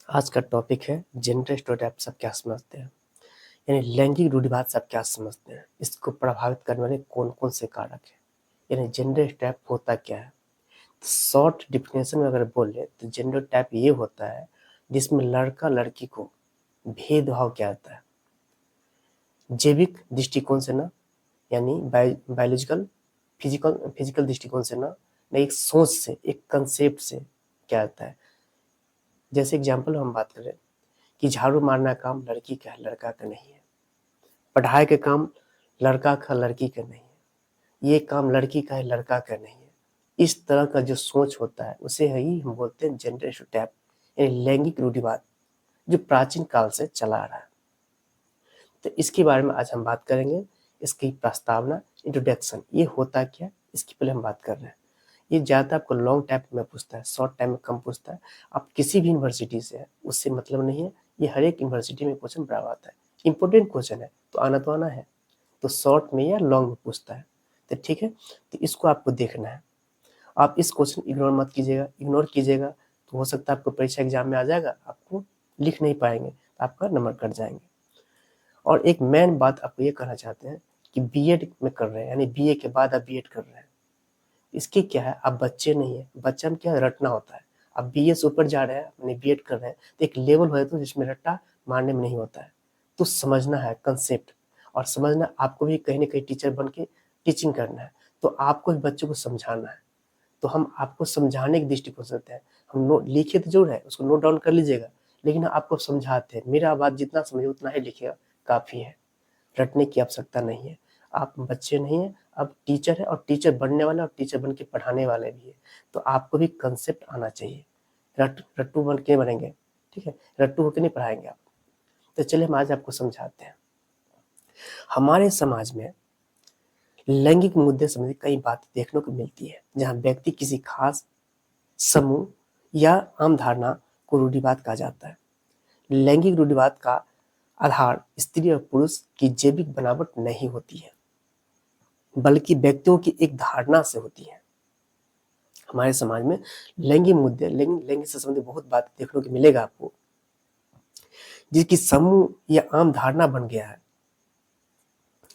आज का टॉपिक है जेंडर स्टेरियोटाइप सब क्या समझते हैं, यानी लैंगिक रूढ़िवाद सब क्या समझते हैं, इसको प्रभावित करने वाले कौन कौन से कारक हैं, यानी जेंडर स्टेरियोटाइप होता क्या है। शॉर्ट डिफिनेशन में अगर बोले तो जेंडर टाइप ये होता है जिसमें लड़का लड़की को भेदभाव किया जाता है जैविक दृष्टिकोण से ना, यानी बायोलॉजिकल फिजिकल दृष्टिकोण से ना एक सोच से, एक कंसेप्ट से क्या जाता है। जैसे एग्जाम्पल हम बात करें कि झाड़ू मारना काम लड़की का है, लड़का का नहीं है। पढ़ाई के काम लड़का का लड़की का नहीं है। ये काम लड़की का है, लड़का का नहीं है। इस तरह का जो सोच होता है उसे ही हम बोलते हैं जेंडर स्टेरियोटाइप, यानी लैंगिक रूढ़िवाद, जो प्राचीन काल से चला आ रहा है। तो इसके बारे में आज हम बात करेंगे। इसकी प्रस्तावना, इंट्रोडक्शन, ये होता क्या, इसकी पहले हम बात कर रहे हैं। ये ज़्यादा आपको लॉन्ग टाइम में पूछता है, शॉर्ट टाइम में कम पूछता है। आप किसी भी यूनिवर्सिटी से है उससे मतलब नहीं है, ये हर एक यूनिवर्सिटी में क्वेश्चन बराबर आता है। इंपॉर्टेंट क्वेश्चन है तो आना है, तो शॉर्ट में या लॉन्ग में पूछता है। तो ठीक है, तो इसको आपको देखना है। आप इस क्वेश्चन इग्नोर मत कीजिएगा, इग्नोर कीजिएगा तो हो सकता है आपको परीक्षा एग्जाम में आ जाएगा, आपको लिख नहीं पाएंगे, आपका नंबर कट जाएंगे। और एक मेन बात आपको ये कहना चाहते हैं कि बीएड में कर रहे हैं, यानी बीए के बाद आप बीएड कर रहे हैं, इसके क्या है, आप बच्चे नहीं है, बच्चा में क्या रटना होता है। आप बीए से ऊपर जा रहे हैं, अपने बीएड कर रहे हैं, तो एक लेवल हो तो जिसमें रट्टा मारने में नहीं होता है। तो समझना है कंसेप्ट, और समझना आपको भी कहीं ना कहीं टीचर बन के टीचिंग करना है, तो आपको भी बच्चों को समझाना है। तो हम आपको समझाने के दृष्टिकोण से होते हैं। हम नोट लिखे तो जरूर है, उसको नोट डाउन कर लीजिएगा, लेकिन आपको समझाते हैं। मेरा बात जितना समझे उतना ही लिखिएगा, काफ़ी है, रटने की आवश्यकता नहीं है। आप बच्चे नहीं हैं, आप टीचर हैं, और टीचर बनने वाले और टीचर बन के पढ़ाने वाले भी हैं। तो आपको भी कंसेप्ट आना चाहिए। रट्टू बन के बनेंगे, ठीक है, रट्टू होकर नहीं पढ़ाएंगे आप। तो चलिए हम आज आपको समझाते हैं। हमारे समाज में लैंगिक मुद्दे संबंधी कई बातें देखने को मिलती है, जहाँ व्यक्ति किसी खास समूह या आम धारणा को रूढ़िवाद कहा जाता है। लैंगिक रूढ़िवाद का आधार स्त्री और पुरुष की जैविक बनावट नहीं होती है, बल्कि व्यक्तियों की एक धारणा से होती है। हमारे समाज में लैंगिक मुद्दे, लैंगिक से संबंधित बहुत बात देखने को मिलेगा आपको, जिसकी समूह या आम धारणा बन गया है,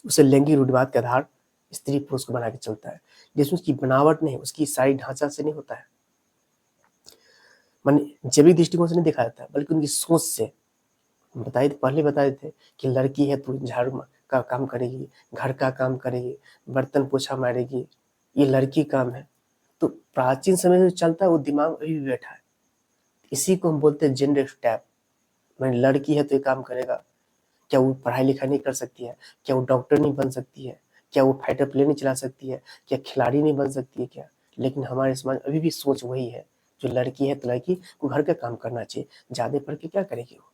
उसे लैंगिक रूढ़िवाद के आधार स्त्री पुरुष को बना के चलता है, जिसमें उसकी बनावट नहीं, उसकी सारी ढांचा से नहीं होता है, माने जैविक दृष्टिकोण से नहीं देखा जाता है, बल्कि उनकी सोच से। पहले बताए थे कि लड़की है तो झाड़ू का काम करेगी, घर का काम करेगी, बर्तन पोछा मारेगी, ये लड़की काम है। तो प्राचीन समय से चलता है, वो दिमाग अभी भी बैठा है। इसी को हम बोलते हैं जेंडर स्टेरियोटाइप। मैंने लड़की है तो ये काम करेगा। क्या वो पढ़ाई लिखाई नहीं कर सकती है? क्या वो डॉक्टर नहीं बन सकती है? क्या वो फाइटर प्लेन नहीं चला सकती है? क्या खिलाड़ी नहीं बन सकती है क्या? लेकिन हमारे समाज अभी भी सोच वही है, जो लड़की है तो लड़की को घर का काम करना चाहिए, ज्यादा पढ़ के क्या करेगी वो।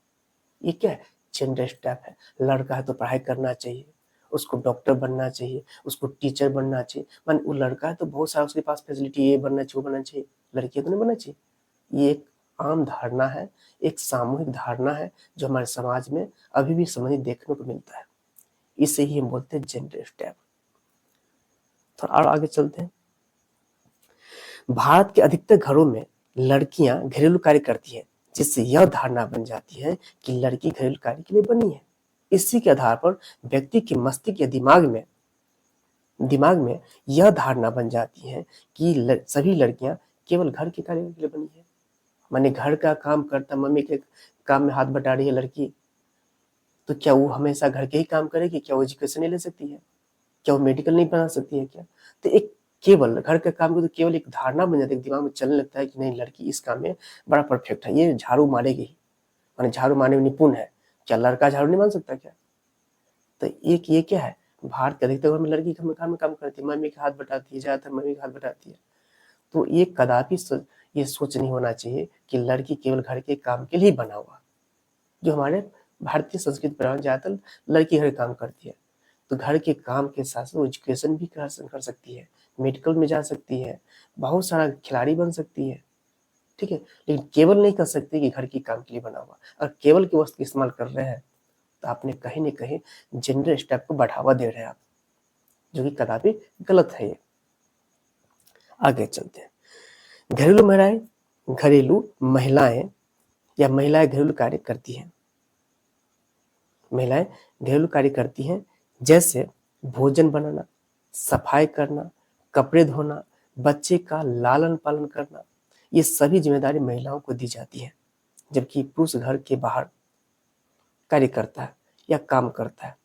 ये क्या है, जेंडर स्टेप है। लड़का है तो पढ़ाई करना चाहिए, उसको डॉक्टर बनना चाहिए, उसको टीचर बनना चाहिए। मान वो लड़का है तो बहुत सारा उसके पास फैसिलिटी, ये बनना चाहिए, वो बनना चाहिए। लड़की तो नहीं बनना चाहिए। ये एक आम धारणा है, एक सामूहिक धारणा है, जो हमारे समाज में अभी भी समझ देखने को मिलता है। इसे ही हम बोलते हैं जेंडर स्टेप। थोड़ा और आगे चलते हैं। भारत के अधिकतर घरों में लड़कियां घरेलू कार्य करती हैं, जिससे यह धारणा बन जाती है कि लड़की घरेलू कार्य के लिए बनी है। इसी के आधार पर व्यक्ति के मस्तिष्क या दिमाग में यह धारणा बन जाती है कि सभी लड़कियां केवल घर के कार्य के लिए बनी है। माने घर का काम करता, मम्मी के काम में हाथ बटा रही है लड़की, तो क्या वो हमेशा घर के ही काम करेगी? क्या वो एजुकेशन नहीं ले सकती है? क्या वो मेडिकल नहीं बना सकती है क्या? तो एक केवल घर का काम को तो केवल एक धारणा बन जाती है, दिमाग में चलने लगता है कि नहीं, लड़की इस काम में बड़ा परफेक्ट है, ये झाड़ू मारेगी ही, माने झाड़ू मारने में निपुण है। क्या लड़का झाड़ू नहीं मार सकता क्या? तो एक ये क्या है, भारत के अधिकतर घर में लड़की घर में काम करती है, मम्मी के हाथ बटाती है, ज्यादातर मम्मी के हाथ बटाती है। तो ये कदापि ये सोच नहीं होना चाहिए कि लड़की केवल घर के काम के लिए बना हुआ। जो हमारे भारतीय संस्कृति पर ज्यादातर लड़की घर काम करती है, तो घर के काम के साथ साथ एजुकेशन भी कर सकती है, मेडिकल में जा सकती है, बहुत सारा खिलाड़ी बन सकती है, ठीक है। लेकिन केवल नहीं कर सकती कि घर की काम के लिए बना हुआ। अगर केवल की वस्तु इस्तेमाल कर रहे हैं तो आपने कहीं न कहीं जेंडर स्टेप को बढ़ावा दे रहे हैं आप, जो कि कदापि गलत है ये। आगे चलते हैं। घरेलू महिलाएं या महिलाएं घरेलू कार्य करती हैं। महिलाएं घरेलू कार्य करती हैं, जैसे भोजन बनाना, सफाई करना, कपड़े धोना, बच्चे का लालन पालन करना। ये सभी जिम्मेदारी महिलाओं को दी जाती है, जबकि पुरुष घर के बाहर कार्य करता है या काम करता है।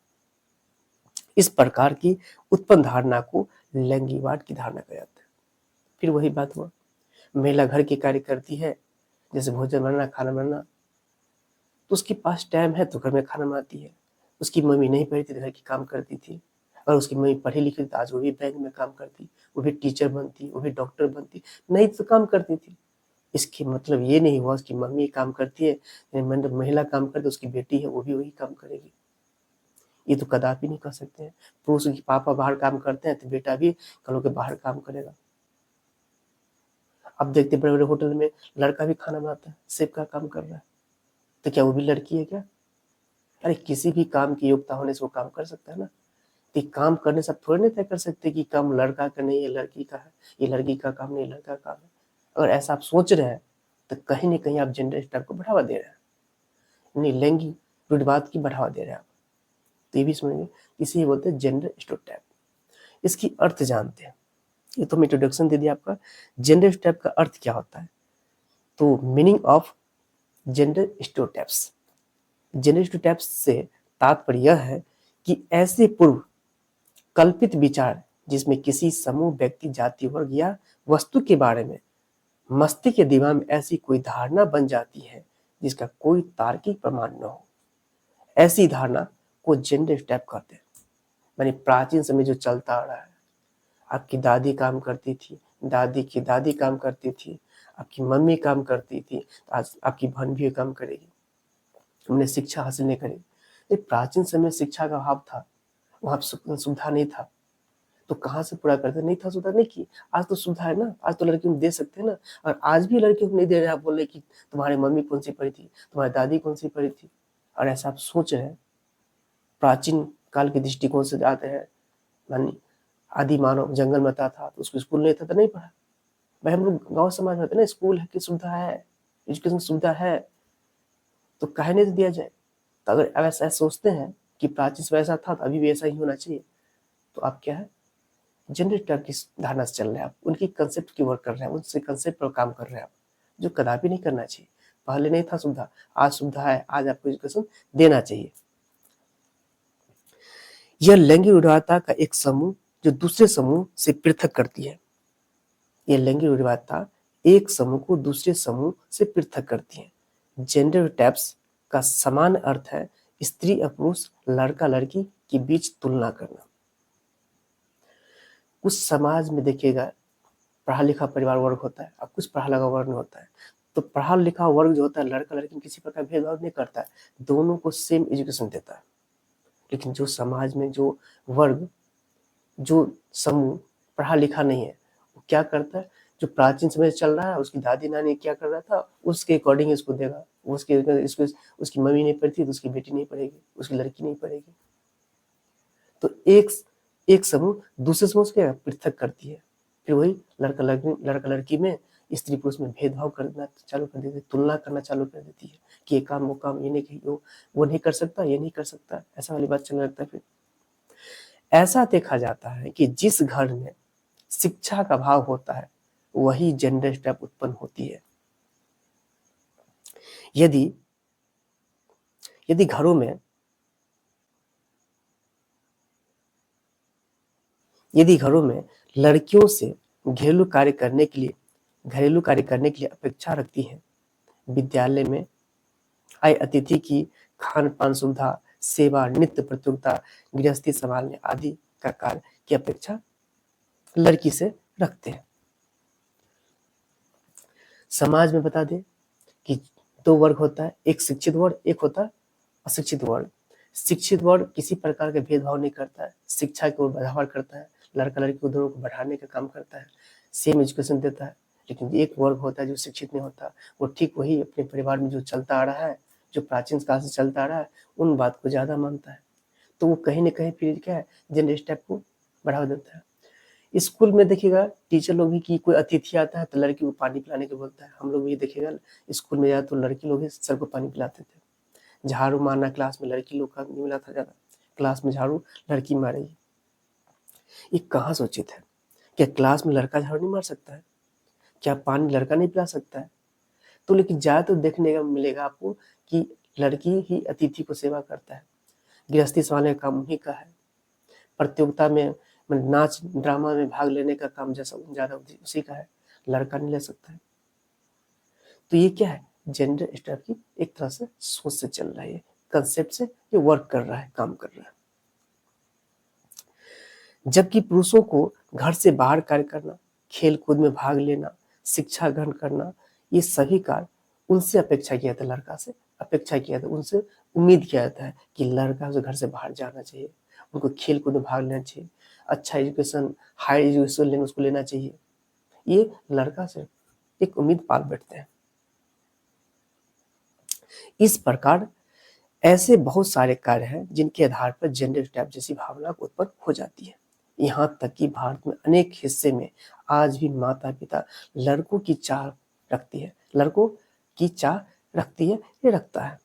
इस प्रकार की उत्पन्न धारणा को लैंगिकवाद की धारणा कहा जाता है। फिर वही बात हुआ, महिला घर के कार्य करती है, जैसे भोजन बनाना, खाना बनाना, तो उसके पास टाइम है तो घर में खाना बनाती है। उसकी मम्मी नहीं पढ़ी थी तो घर की काम करती थी, और उसकी मम्मी पढ़ी लिखी थी तो आज वो भी बैंक में काम करती, वो भी टीचर बनती, वो भी डॉक्टर बनती, नहीं तो काम करती थी। इसकी मतलब ये नहीं हुआ उसकी मम्मी काम करती है, मतलब महिला काम करती है, उसकी बेटी है वो भी वही काम करेगी। ये तो कदापि नहीं कर सकते हैं। पुरुष के पापा बाहर काम करते हैं तो बेटा भी कल के बाहर काम करेगा। अब देखते बड़े बड़े होटल में लड़का भी खाना बनाता है, शेफ का काम कर रहा है, तो क्या वो भी लड़की है क्या? अरे किसी भी काम की योग्यता होने से वो काम कर सकता है ना। तो काम करने से आप थोड़ी नहीं तय कर सकते कि काम लड़का का नहीं, ये लड़की का है, ये लड़की का काम नहीं, लड़का का काम है। अगर ऐसा आप सोच रहे हैं तो कहीं ना कहीं आप जेंडर स्टैप को बढ़ावा दे रहे हैं, नहीं लैंगिक रूढ़िवाद की बढ़ावा दे रहे हैं आप। तो ये भी समझेंगे, इसे बोलते हैं जेंडर स्टेरियोटाइप। इसकी अर्थ जानते हैं। ये तो मैं इंट्रोडक्शन दे दिया आपका। जेंडर स्टेरियोटाइप का अर्थ क्या होता है? तो meaning of gender stereotypes. Gender stereotypes से तात्पर्य यह है कि ऐसे पूर्व कल्पित विचार जिसमें किसी समूह, व्यक्ति, जाति, वर्ग या वस्तु के बारे में मस्तिष्क के दिमाग में ऐसी कोई धारणा बन जाती है जिसका कोई तार्किक प्रमाण न हो, ऐसी धारणा को जेंडर स्टेरियोटाइप कहते हैं। यानी प्राचीन समय जो चलता आ रहा है, आपकी दादी काम करती थी, दादी की दादी काम करती थी, आपकी मम्मी काम करती थी, आज आपकी बहन भी काम करेगी, हमने शिक्षा हासिल नहीं करी। ये प्राचीन समय शिक्षा का अभाव था, वहां सुविधा नहीं था, तो कहाँ से पूरा करते? नहीं था, सुविधा नहीं की। आज तो सुविधा है ना, आज तो लड़कियों को दे सकते हैं ना। और आज भी लड़कियों को नहीं दे रहे, आप बोल रहे कि तुम्हारी मम्मी कौन सी पढ़ी थी, तुम्हारी दादी कौन सी पढ़ी थी। और ऐसा आप सोच रहे हैं, प्राचीन काल के दृष्टिकोण से जाते हैं, मानी आदि मानव जंगल में था तो उसको स्कूल नहीं था तो नहीं पढ़ा। भाई हम लोग गांव समाज में होते ना, स्कूल की सुविधा है, एजुकेशन सुविधा है, तो काहे नहीं दिया जाए। तो अगर ऐसा सोचते हैं कि प्राचीन समय ऐसा था तो अभी भी ऐसा ही होना चाहिए, तो आप क्या है, जनरेटर की धारणा से चल रहे हैं आप, उनकी कंसेप्ट की वर्क कर रहे हैं, उनसे कंसेप्ट पर काम कर रहे हैं आप, जो कदापि नहीं करना चाहिए। पहले नहीं था सुविधा, आज सुविधा है, आज आपको एजुकेशन देना चाहिए। यह लैंगिक रूढ़िवादिता का एक समूह जो दूसरे समूह से पृथक करती है। यह लैंगिक रूढ़िवादिता एक समूह को दूसरे समूह से पृथक करती है। जेंडर टैप्स का समान अर्थ है स्त्री और पुरुष, लड़का लड़की के बीच तुलना करना। कुछ समाज में देखिएगा पढ़ा लिखा परिवार वर्ग होता है और कुछ पढ़ा लिखा वर्ग नहीं होता है। तो पढ़ा लिखा वर्ग जो होता है लड़का लड़की में किसी प्रकार भेदभाव नहीं करता है, दोनों को सेम एजुकेशन देता है। लेकिन जो समाज में जो वर्ग, जो समूह पढ़ा लिखा नहीं है, वो क्या करता है, जो प्राचीन समय से चल रहा है, उसकी दादी नानी क्या कर रहा था उसके अकॉर्डिंग इसको देगा। उसके उसकी मम्मी नहीं पढ़ती तो उसकी बेटी नहीं पढ़ेगी, उसकी लड़की नहीं पढ़ेगी। तो एक समूह दूसरे समूह से क्या पृथक करती है। फिर वही लड़का लड़की में, स्त्री पुरुष में भेदभाव करना चालू कर देती है, तुलना करना चालू कर देती है कि ये काम वो काम, ये नहीं वो नहीं कर सकता, ये नहीं कर सकता, ऐसा वाली बात चलने लगता है। फिर ऐसा देखा जाता है कि जिस घर में शिक्षा का अभाव होता है वही जेंडर स्टेप उत्पन्न होती है। यदि यदि घरों में यदि घरों में लड़कियों से घरेलू कार्य करने के लिए अपेक्षा रखती हैं, विद्यालय में आए अतिथि की खान पान सुविधा, सेवा, नृत्य प्रतियोगिता, गृहस्थी संभालने आदि का कार्य की अपेक्षा लड़की से रखते हैं। समाज में बता दें कि दो वर्ग होता है, एक शिक्षित वर्ग, एक होता है अशिक्षित वर्ग। शिक्षित वर्ग किसी प्रकार का भेदभाव नहीं करता है, शिक्षा की ओर बढ़ावा करता है, लड़का लड़की को दोनों को बढ़ाने का काम करता है, सेम एजुकेशन देता है। लेकिन एक वर्ग होता है जो शिक्षित नहीं होता, वो ठीक वही अपने परिवार में जो चलता आ रहा है, जो प्राचीन काल से चलता आ रहा है, उन बात को ज्यादा मानता है। तो वो कहीं ना कहीं फिर क्या है, जेंडर स्टेप को बढ़ावा देता है। स्कूल में देखिएगा टीचर लोग भी कि कोई अतिथि आता है तो लड़की को पानी पिलाने को बोलता है। हम लोग भी देखिएगा स्कूल में जाए तो लड़की लोग ही सर को पानी पिलाते थे। झाड़ू मारना क्लास में लड़की लोग का नहीं मिला था ज़्यादा, क्लास में झाड़ू लड़की मारेगी। ये कहाँ सोचित है? क्या क्लास में लड़का झाड़ू नहीं मार सकता है? क्या पानी लड़का नहीं पिला सकता है? तो लेकिन ज़्यादातर देखने का मिलेगा आपको कि लड़की ही अतिथि को सेवा करता है। गृहस्थी संभालने का काम उन्हीं का है। प्रतियोगिता में नाच ड्रामा में भाग लेने का काम जैसा ज़्यादा उसी का है, लड़का नहीं ले सकता है। तो ये क्या है? जेंडर स्टेप की एक तरह से सोच से चल रहा है, कंसेप्ट से ये वर्क कर रहा है, काम कर रहा है। जबकि पुरुषों को घर से बाहर कार्य करना, खेल कूद में भाग लेना, शिक्षा ग्रहण करना, ये सभी कार्य उनसे अपेक्षा किया जाता है, लड़का से अपेक्षा किया जाता है, उनसे उम्मीद किया जाता है कि लड़का उसे घर से बाहर जाना चाहिए, उनको खेल कूद में भाग लेना चाहिए, अच्छा एजुकेशन हाई एजुकेशन लेना उसको लेना चाहिए। ये लड़का से एक उम्मीद पाल बैठते हैं। इस प्रकार ऐसे बहुत सारे कार्य हैं जिनके आधार पर जेंडर स्टेप जैसी भावना उत्पन्न हो जाती है। यहाँ तक कि भारत में अनेक हिस्से में आज भी माता पिता लड़कों की चाह रखती है, लड़कों की चाह रखती है, ये रखता है।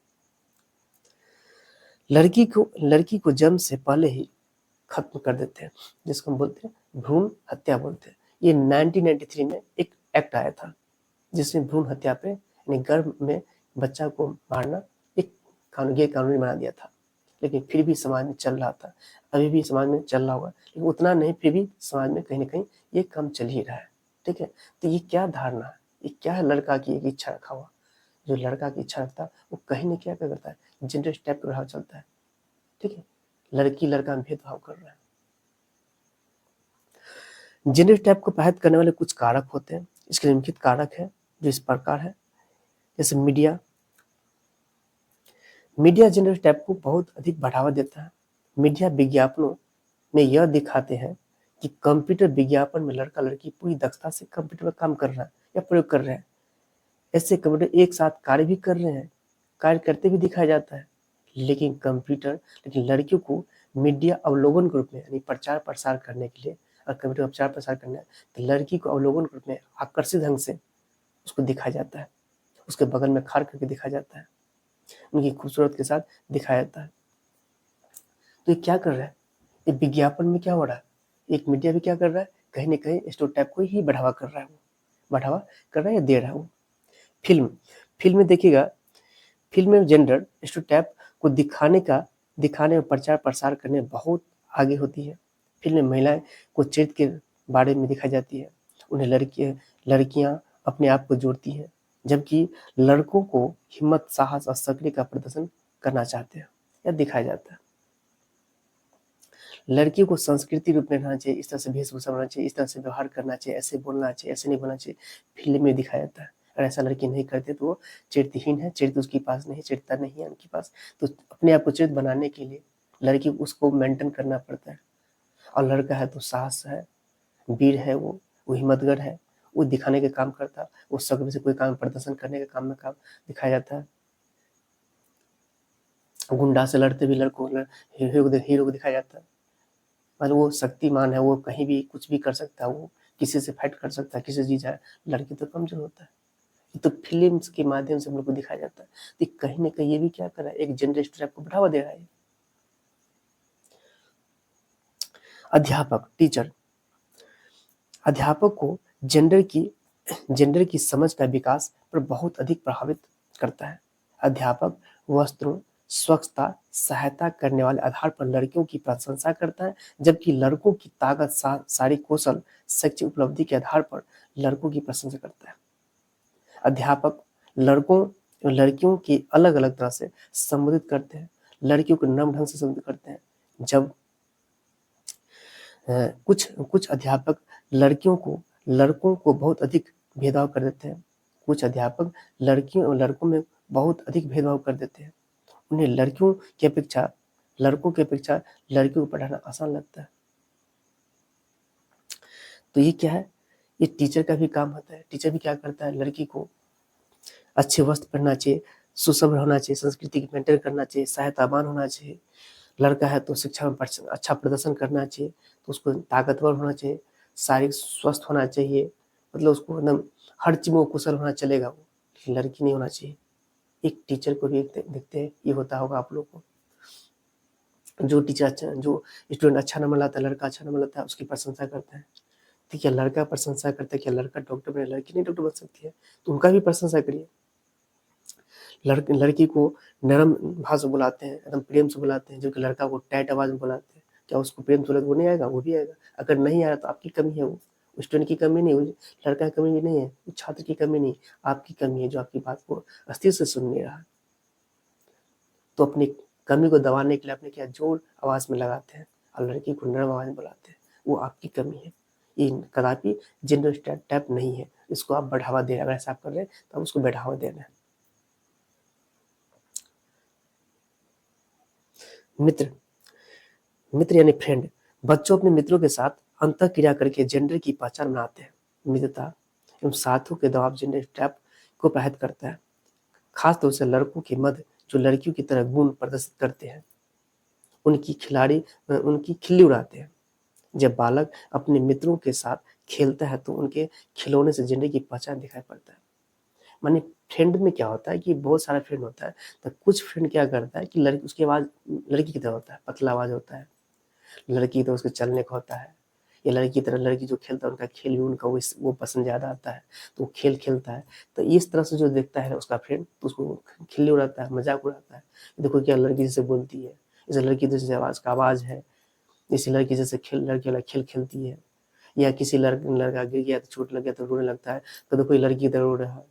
लड़की को जन्म से पहले ही खत्म कर देते हैं, जिसको हम बोलते हैं भ्रूण हत्या बोलते हैं। ये 1993 में एक एक्ट आया था जिसमें भ्रूण हत्या पे यानी गर्भ में बच्चा को मारना एक कानूनी बना दिया था। लेकिन फिर भी समाज में चल रहा था, अभी भी समाज में चल रहा होगा, लेकिन उतना नहीं, फिर भी समाज में कहीं ना कहीं ये काम चल ही रहा है। ठीक है, तो ये क्या धारणा है, ये क्या है? लड़का की एक इच्छा रखा हुआ, जो लड़का की इच्छा रखता है वो कहीं ना क्या करता है, जेंडर स्टेप का प्रभाव चलता है। ठीक है, लड़की लड़का में भेदभाव कर रहा है। जेंडर स्टेप को प्रभावित करने वाले कुछ कारक होते हैं। इसके निम्नलिखित कारक है जो इस प्रकार है। जैसे मीडिया जेंडर स्टेप को बहुत अधिक बढ़ावा देता है। मीडिया विज्ञापनों में यह दिखाते हैं कि कंप्यूटर विज्ञापन में लड़का लड़की पूरी दक्षता से कंप्यूटर पर काम कर रहा है या प्रयोग कर रहे हैं। ऐसे कंप्यूटर एक साथ कार्य भी कर रहे हैं, कार्य करते भी दिखाया जाता है। लेकिन लड़कियों को मीडिया अवलोकन ग्रुप में यानी प्रचार प्रसार करने के लिए, और कंप्यूटर प्रचार प्रसार करना है तो लड़की को अवलोकन ग्रुप में आकर्षित ढंग से उसको दिखाया जाता है, उसके बगल में खड़ करके दिखाया जाता है, उनकी खूबसूरत के साथ दिखाया जाता है। तो ये क्या कर रहा है? ये विज्ञापन में क्या हो रहा है? एक मीडिया भी क्या कर रहा है, कहीं ना कहीं स्टेरियोटाइप को ही बढ़ावा कर रहा है, वो बढ़ावा कर रहा है या दे रहा है वो। फिल्म में देखिएगा, फिल्म में जेंडर स्टेरियोटाइप को दिखाने में प्रचार प्रसार करने में बहुत आगे होती है। फिल्म में महिलाएं को चरित्र के बारे में दिखाई जाती है, उन्हें लड़कियां अपने आप को जोड़ती हैं, जबकि लड़कों को हिम्मत, साहस और सक्रिय का प्रदर्शन करना चाहते हैं या दिखाया जाता है। लड़कियों को संस्कृति रूप में रहना चाहिए, इस तरह से वेशभूषा बनाना चाहिए, इस तरह से व्यवहार करना चाहिए, ऐसे बोलना चाहिए, ऐसे नहीं बोलना चाहिए, फिल्म में दिखाया जाता है। अगर ऐसा लड़की नहीं करते तो वो चरित्रहीन है, चरित्र उसके पास नहीं, चरित्रता नहीं है उनके पास। तो अपने आप को चरित्र बनाने के लिए लड़की को उसको मेंटेन करना पड़ता है। और लड़का है तो साहस है, वीर है, वो हिम्मतगर है, वो दिखाने का काम करता है, वो सग्र से कोई काम प्रदर्शन करने का काम में काम दिखाया जाता है। गुंडा से लड़ते भी लड़कों हीरो को दिखाया जाता है, मतलब वो शक्तिमान है, वो कहीं भी कुछ भी कर सकता है, वो किसी से फाइट कर सकता है, किसी से जी जाए। लड़की तो कमजोर होता है। ये तो फिल्म्स के माध्यम से हम लोग को दिखाया जाता है। तो कहीं ना कहीं ये भी क्या कर रहा है, एक जेंडर स्टेरियोटाइप को बढ़ावा दे रहा है। अध्यापक को जेंडर की समझ का विकास पर बहुत अधिक प्रभावित करता है। अध्यापक वस्त्रों, स्वच्छता, सहायता करने वाले आधार पर लड़कियों की प्रशंसा करता है, जबकि लड़कों की ताकत, शारीरिक कौशल, शैक्षिक उपलब्धि के आधार पर लड़कों की प्रशंसा करता है। अध्यापक लड़कियों की अलग अलग तरह से संबोधित करते हैं, लड़कियों को नम्र ढंग से संबोधित करते हैं। जब कुछ अध्यापक लड़कों को बहुत अधिक भेदभाव कर देते हैं। कुछ अध्यापक लड़कियों और लड़कों में बहुत अधिक भेदभाव कर देते हैं। उन्हें लड़कों की अपेक्षा लड़कियों को पढ़ाना आसान लगता है। तो ये क्या है, ये टीचर का भी काम होता है। टीचर भी क्या करता है, लड़की को अच्छे वस्त्र पहनना चाहिए, सुसभ्र होना चाहिए, संस्कृति की मेंटेन करना चाहिए, सहायतावान होना चाहिए। लड़का है तो शिक्षा में अच्छा प्रदर्शन करना चाहिए, तो उसको ताकतवर होना चाहिए, शारीरिक स्वस्थ होना चाहिए, मतलब उसको एकदम हर चीज़ में वो कुशल होना चलेगा वो, लेकिन लड़की नहीं होना चाहिए। एक टीचर को भी देखते हैं, ये होता होगा आप लोग को, जो टीचर अच्छा, जो स्टूडेंट अच्छा नंबर लाता है, लड़का अच्छा नंबर लाता है, उसकी प्रशंसा करता है। तो क्या लड़का प्रशंसा करता है, क्या लड़का डॉक्टर बने, लड़की नहीं डॉक्टर बन सकती है? तो उनका भी प्रशंसा करिए। लड़की को नरम भाव से बुलाते हैं, एकदम प्रेम से बुलाते हैं, जबकि लड़का को टाइट आवाज़ में बुलाते हैं। क्या उसको प्रेम से बुलाते वो नहीं आएगा? वो भी आएगा। अगर नहीं आया तो आपकी कमी है वो, स्टूडेंट की कमी नहीं, वो लड़का की कमी भी नहीं है, वो छात्र की कमी नहीं, आपकी कमी है जो आपकी बात को अस्थिर से सुन नहीं रहा। तो अपनी कमी को दबाने के लिए आपने क्या जोर आवाज़ में लगाते हैं और लड़की को नरम आवाज़ में बुलाते हैं, वो आपकी कमी है। ये कदापि जेंडर स्टेरियोटाइप नहीं है, इसको आप बढ़ावा दे रहे हैं। अगर ऐसा आप कर रहे हैं तो आप उसको बढ़ावा दे रहे हैं। मित्र मित्र यानी फ्रेंड, बच्चों अपने मित्रों के साथ अंतःक्रिया करके जेंडर की पहचान बनाते हैं। मित्रता एवं साथियों के दबाव जेंडर स्टेरियोटाइप को प्रभावित करता है, खासतौर से लड़कों के मध्य जो लड़कियों की तरह गुण प्रदर्शित करते हैं, उनकी खिल्ली उड़ाते हैं। जब बालक अपने मित्रों के साथ खेलता है तो उनके खिलौने से जेंडर की पहचान दिखाई पड़ता है। माने फ्रेंड में क्या होता है कि बहुत सारा फ्रेंड होता है, तो कुछ फ्रेंड क्या करता है कि लड़की, उसकी आवाज़ लड़की की तरह होता है, पतला आवाज़ होता है, लड़की तो उसके चलने का होता है, या लड़की की तरह लड़की जो खेलता है उनका खेल भी उनका वो पसंद ज़्यादा आता है, तो वो खेल खेलता है। तो इस तरह से जो देखता है उसका फ्रेंड, तो उसको खिल्ली उड़ाता है, मजाक उड़ाता है, देखो क्या लड़की जैसे बोलती है, जैसे लड़की जैसे आवाज़ है, जैसे लड़की जैसे लड़की वाला खेल खेलती है, या किसी लड़का गिर गया तो चोट लग गया तो रोने लगता है, तो देखो ये लड़की की तरह रो रहा है।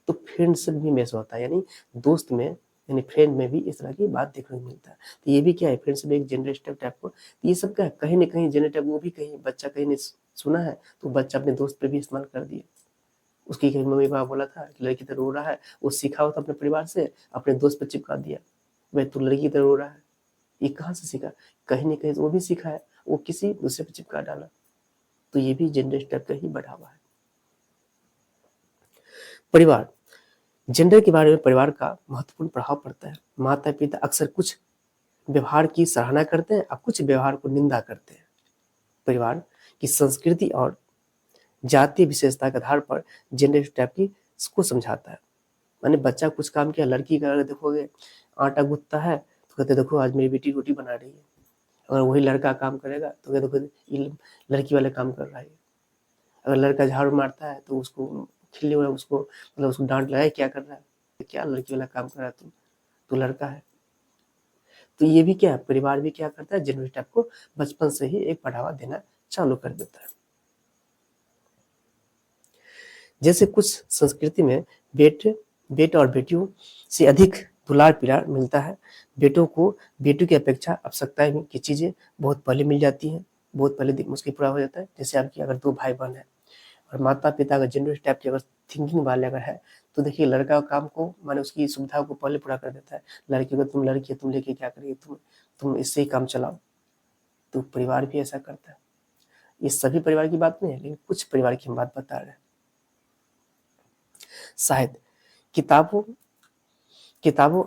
तो फ्रेंडशिप भी मैच होता है, यानी दोस्त में, यानी फ्रेंड में भी इस तरह की बात देखने को मिलता है। तो ये भी क्या है, फ्रेंडशिप एक जेंडर स्टेरियोटाइप को, तो ये सब क्या है, कहीं न कहीं जेंडर टाइप, वो भी कहीं बच्चा कहीं ने सुना है, तो बच्चा अपने दोस्त पे भी इस्तेमाल कर दिया। उसकी कहीं मम्मी-पापा बोला था कि लड़की तो रो रहा है, वो सीखा हो तो अपने परिवार से, अपने दोस्त पे चिपका दिया, भाई तू लड़की की तरह रो रहा है। ये कहाँ से सीखा? कहीं न कहीं वो भी सीखा है, वो किसी दूसरे पे चिपका डाला। तो ये भी जेंडर स्टेरियोटाइप का ही बढ़ावा है। परिवार, जेंडर के बारे में परिवार का महत्वपूर्ण प्रभाव पड़ता है। माता-पिता अक्सर कुछ व्यवहार की सराहना करते हैं और कुछ व्यवहार को निंदा करते हैं। परिवार की संस्कृति और जातीय विशेषता के आधार पर जेंडर स्टेरियोटाइप की को समझाता है। माने बच्चा कुछ काम किया, लड़की का अगर देखोगे आटा गूँथता है, तो कहते देखो आज मेरी बेटी रोटी बना रही है। अगर वही लड़का काम करेगा तो कहते देखो ये लड़की वाला काम कर रहा है। अगर लड़का झाड़ू मारता है तो उसको खिल्ली उड़ा, उसको मतलब उसको डाँट लगाए, क्या कर रहा है? क्या लड़की वाला काम कर रहा है तू? तू लड़का है। तो ये भी क्या है, परिवार भी क्या करता है, जेंडर स्टेरियोटाइप को बचपन से ही एक बढ़ावा देना चालू कर देता है। जैसे कुछ संस्कृति में बेटे और बेटियों से अधिक दुलार-प्यार मिलता है। बेटों को बेटियों की अपेक्षा आवश्यकताएँ की चीज़ें बहुत पहले मिल जाती हैं, बहुत पहले मुझसे पूरा हो जाता है। जैसे आपके अगर 2 भाई-बहन हैं और माता-पिता अगर जेंडर स्टेरियोटाइप की अगर थिंकिंग वाले अगर है, तो देखिए लड़का काम को माने उसकी सुविधा को पहले पूरा कर देता है। लड़की को तुम लड़की हो, तुम लेके क्या करोगी? तुम इससे ही काम चलाओ। तो परिवार भी ऐसा करता है। ये सभी परिवार की बात नहीं है, लेकिन कुछ परिवार की हम बात बता रहे हैं। शायद किताबों किताबों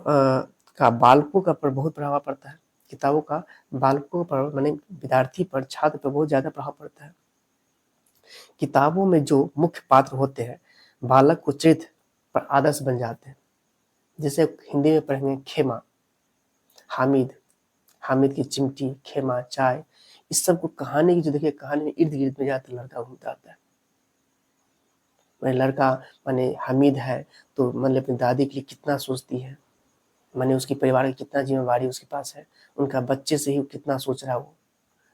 का बालकों का पर बहुत प्रभाव पड़ता है। किताबों का बालकों पर माने विद्यार्थी पर, छात्र पर बहुत ज़्यादा प्रभाव पड़ता है। किताबों में जो मुख्य पात्र होते हैं, बालक को चरित्र पर आदर्श बन जाते हैं। जैसे हिंदी में पढ़ेंगे खेमा, हामिद, हामिद की चिमटी, खेमा, चाय, इस सब को कहानी की जो देखिए कहानी में इर्द-गिर्द में ज़्यादातर लड़का घूमता आता है। माने लड़का माने हामिद है, तो मतलब अपनी दादी के लिए कितना सोचती है। माने उसके परिवार की कितना ज़िम्मेवारी उसके पास है, उनका बच्चे से ही कितना सोच रहा है वो।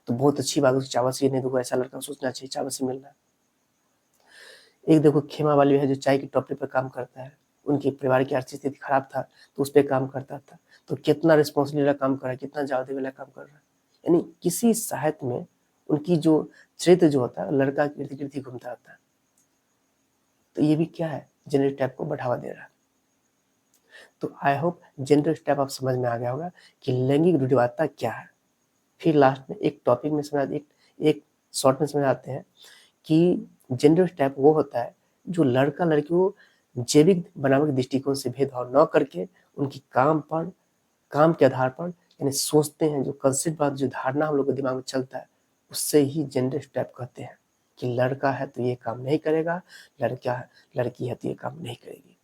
तो बहुत अच्छी बात है, उसे चावल से नहीं देखो ऐसा लड़का सोचना चाहिए, चावल से मिलना। एक देखो खेमा वाली है जो चाय की टपरी पे काम करता है, उनके परिवार की आर्थिक स्थिति खराब था, तो उस पे काम करता था। तो कितना रिस्पॉन्सिबल वाला काम कर रहा है, कितना जवाबदेही वाला काम कर रहा है। यानी किसी साहित्य में उनकी जो चरित्र जो होता है, लड़का के इर्द-गिर्द ही घूमता आता है। तो ये भी क्या है, जेंडर स्टेरियोटाइप को बढ़ावा दे रहा है। तो आई होप जेंडर स्टेरियोटाइप आप समझ में आ गया होगा कि लैंगिक रूढ़िवादिता क्या है। फिर लास्ट में एक टॉपिक में एक शॉर्ट में समझ आते हैं कि जेंडर स्टेरियोटाइप वो होता है जो लड़का-लड़की को जैविक बनावट के दृष्टिकोण से भेदभाव न करके उनकी काम के आधार पर यानी सोचते हैं, जो कंसेप्ट बात जो धारणा हम लोग के दिमाग में चलता है, उससे ही जेंडर स्टेप कहते हैं कि लड़का है तो ये काम नहीं करेगा, लड़की है तो ये काम नहीं करेगी।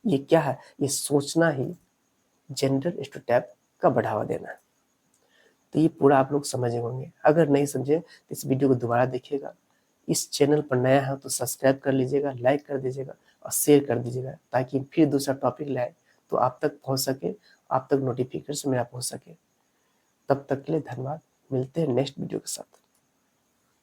ये क्या है? ये सोचना ही जेंडर स्टेप का बढ़ावा देना है। तो ये पूरा आप लोग समझे होंगे। अगर नहीं समझे तो इस वीडियो को दोबारा देखिएगा। इस चैनल पर नया है तो सब्सक्राइब कर लीजिएगा, लाइक कर दीजिएगा और शेयर कर दीजिएगा, ताकि फिर दूसरा टॉपिक लाए तो आप तक पहुंच सके, आप तक नोटिफिकेशन मेरा पहुंच सके। तब तक के लिए धन्यवाद। मिलते हैं नेक्स्ट वीडियो के साथ।